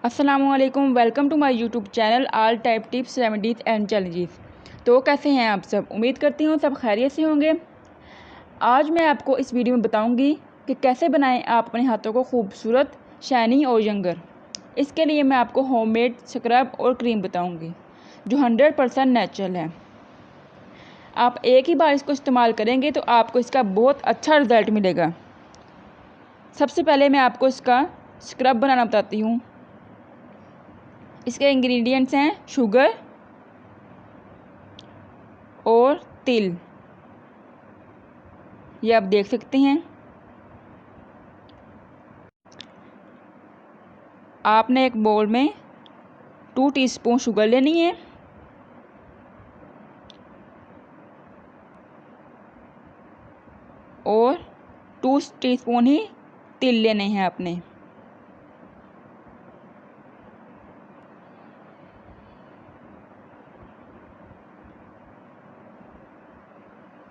अस्सलामुअलैकुम, welcome to my YouTube channel all type tips remedies and challenges. तो कैसे हैं आप सब? उम्मीद करती हूँ सब खैरियत से होंगे। आज मैं आपको इस वीडियो में बताऊंगी कि कैसे बनाएं आप अपने हाथों को खूबसूरत, शाइनी और यंगर। इसके लिए मैं आपको होममेड स्क्रब और क्रीम बताऊंगी जो 100% नेचुरल है। आप एक ही बार इसको इस्तेमाल करेंगे तो आपको इसका बहुत अच्छा रिज़ल्ट मिलेगा। सबसे पहले मैं आपको इसका स्क्रब बनाना बताती हूँ। इसके इंग्रेडिएंट्स हैं शुगर और तिल, ये आप देख सकते हैं। आपने एक बोल में 2 टीस्पून शुगर लेनी है और 2 टीस्पून ही तिल लेने हैं आपने।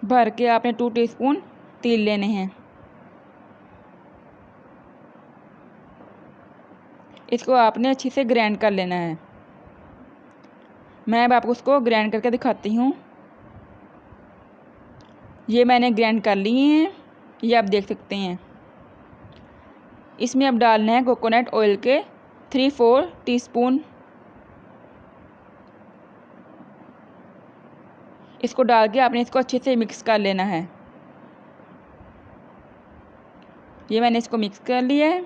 भर के आपने 2 टीस्पून तिल लेने हैं। इसको आपने अच्छे से ग्राइंड कर लेना है। मैं अब आपको उसको ग्राइंड करके दिखाती हूँ। ये मैंने ग्राइंड कर लिए हैं, ये आप देख सकते हैं। इसमें अब डालना है कोकोनट ऑयल के 3-4 टीस्पून। इसको डाल के आपने इसको अच्छे से मिक्स कर लेना है। ये मैंने इसको मिक्स कर लिया है।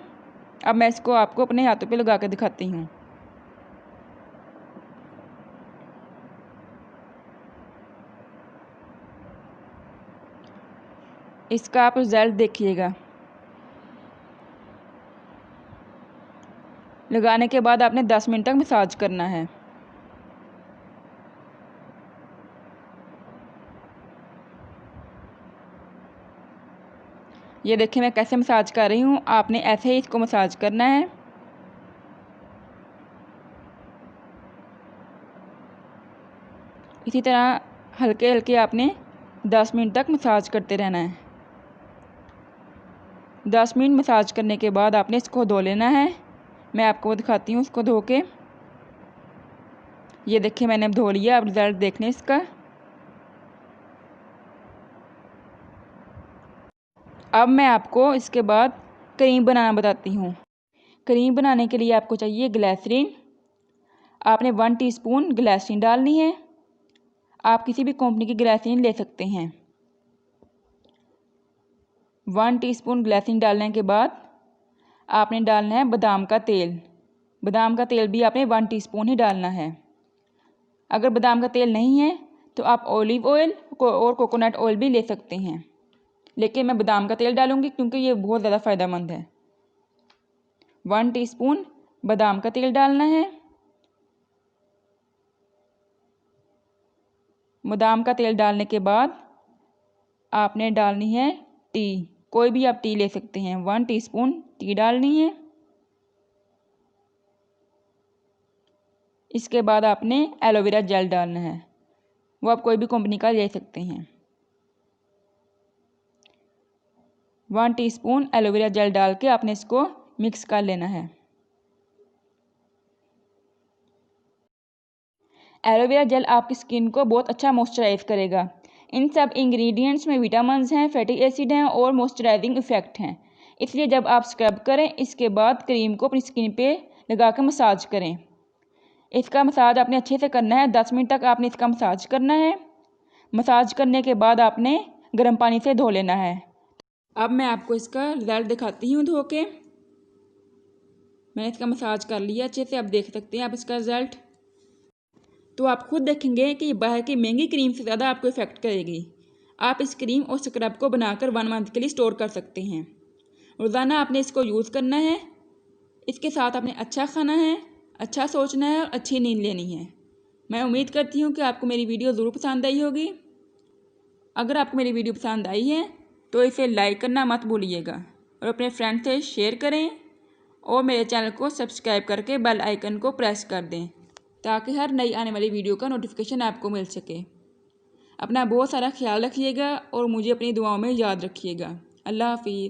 अब मैं इसको आपको अपने हाथों पे लगा कर दिखाती हूँ। इसका आप रिजल्ट देखिएगा। लगाने के बाद आपने 10 मिनट तक मसाज करना है। ये देखिए मैं कैसे मसाज कर रही हूँ। आपने ऐसे ही इसको मसाज करना है। इसी तरह हल्के हल्के आपने 10 मिनट तक मसाज करते रहना है। 10 मिनट मसाज करने के बाद आपने इसको धो लेना है। मैं आपको दिखाती हूँ इसको धो के। ये देखिए मैंने अब धो लिया। अब रिज़ल्ट देखने इसका। अब मैं आपको इसके बाद क्रीम बनाना बताती हूँ। क्रीम बनाने के लिए आपको चाहिए ग्लिसरीन। आपने 1 टीस्पून ग्लिसरीन डालनी है। आप किसी भी कंपनी की ग्लिसरीन ले सकते हैं। 1 टीस्पून ग्लिसरीन डालने के बाद आपने डालना है बादाम का तेल। बादाम का तेल भी आपने 1 टीस्पून ही डालना है। अगर बादाम का तेल नहीं है तो आप ऑलिव ऑयल और कोकोनट ऑयल भी ले सकते हैं, लेकिन मैं बादाम का तेल डालूंगी क्योंकि ये बहुत ज़्यादा फ़ायदेमंद है। 1 टीस्पून बादाम का तेल डालना है। बादाम का तेल डालने के बाद आपने डालनी है टी। कोई भी आप टी ले सकते हैं। 1 टीस्पून टी डालनी है। इसके बाद आपने एलोवेरा जेल डालना है। वो आप कोई भी कंपनी का ले सकते हैं। 1 टीस्पून एलोवेरा जेल डाल के आपने इसको मिक्स कर लेना है। एलोवेरा जेल आपकी स्किन को बहुत अच्छा मॉइस्चराइज करेगा। इन सब इंग्रेडिएंट्स में विटामिन्स हैं, फैटी एसिड हैं और मॉइस्चराइजिंग इफ़ेक्ट हैं। इसलिए जब आप स्क्रब करें इसके बाद क्रीम को अपनी स्किन पे लगा कर मसाज करें। इसका मसाज आपने अच्छे से करना है। 10 मिनट तक आपने इसका मसाज करना है। मसाज करने के बाद आपने गर्म पानी से धो लेना है। अब मैं आपको इसका रिज़ल्ट दिखाती हूँ धो के। मैंने इसका मसाज कर लिया अच्छे से। आप देख सकते हैं आप इसका रिज़ल्ट। तो आप खुद देखेंगे कि बाहर की महंगी क्रीम से ज़्यादा आपको इफ़ेक्ट करेगी। आप इस क्रीम और स्क्रब को बनाकर 1 मंथ के लिए स्टोर कर सकते हैं। रोज़ाना आपने इसको यूज़ करना है। इसके साथ आपने अच्छा खाना है, अच्छा सोचना है और अच्छी नींद लेनी है। मैं उम्मीद करती हूँ कि आपको मेरी वीडियो ज़रूर पसंद आई होगी। अगर आपको मेरी वीडियो पसंद आई है तो इसे लाइक करना मत भूलिएगा और अपने फ्रेंड से शेयर करें और मेरे चैनल को सब्सक्राइब करके बेल आइकन को प्रेस कर दें ताकि हर नई आने वाली वीडियो का नोटिफिकेशन आपको मिल सके। अपना बहुत सारा ख्याल रखिएगा और मुझे अपनी दुआओं में याद रखिएगा। अल्लाह हाफिज़।